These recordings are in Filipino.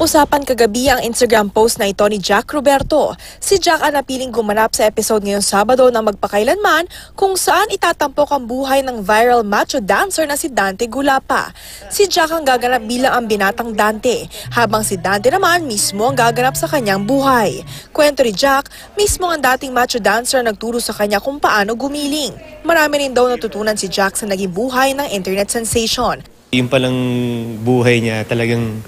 Usapan kagabi ang Instagram post na ito ni Jack Roberto. Si Jack ang napiling gumanap sa episode ngayong Sabado ng Magpakailanman kung saan itatampok ang buhay ng viral macho dancer na si Dante Gulapa. Si Jack ang gaganap bilang ang binatang Dante, habang si Dante naman mismo ang gaganap sa kanyang buhay. Kwento ni Jack, mismo ang dating macho dancer nagturo sa kanya kung paano gumiling. Marami rin daw natutunan si Jack sa naging buhay ng internet sensation. Yung palang buhay niya talagang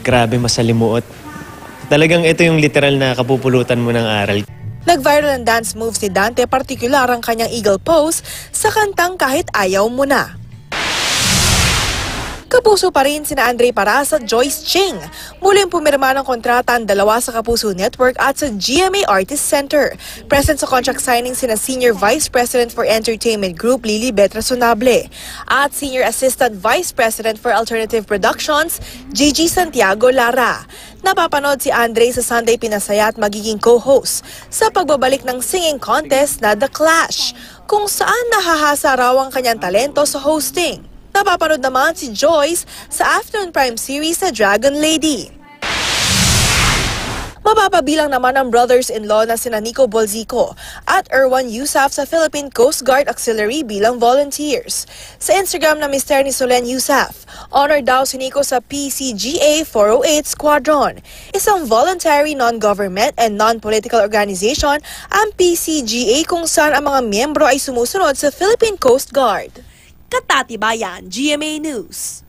grabe masalimuot. Talagang ito yung literal na kapupulutan mo ng aral. Nag-viral ang dance moves ni Dante, partikular ang kanyang eagle pose sa kantang Kahit Ayaw Mo Na. Kapuso pa rin sina Andre Paras at Joyce Ching. Muling pumirma ng kontrata ang dalawa sa Kapuso Network at sa GMA Artist Center. Present sa contract signing sina Senior Vice President for Entertainment Group Lilibet Razonable at Senior Assistant Vice President for Alternative Productions Gigi Santiago Lara. Napapanood si Andre sa Sunday Pinasaya at magiging co-host sa pagbabalik ng singing contest na The Clash, kung saan nahahasa raw ang kanyang talento sa hosting. Napapanood naman si Joyce sa afternoon prime series sa Dragon Lady. Mapapabilang naman ang brothers-in-law na sina Nico Bolzico at Erwan Yusaf sa Philippine Coast Guard Auxiliary bilang volunteers. Sa Instagram na mister ni Solen Yusaf, honor daw si Nico sa PCGA 408 Squadron, isang voluntary non-government and non-political organization ang PCGA kung saan ang mga miyembro ay sumusunod sa Philippine Coast Guard. Katatibayan, GMA News.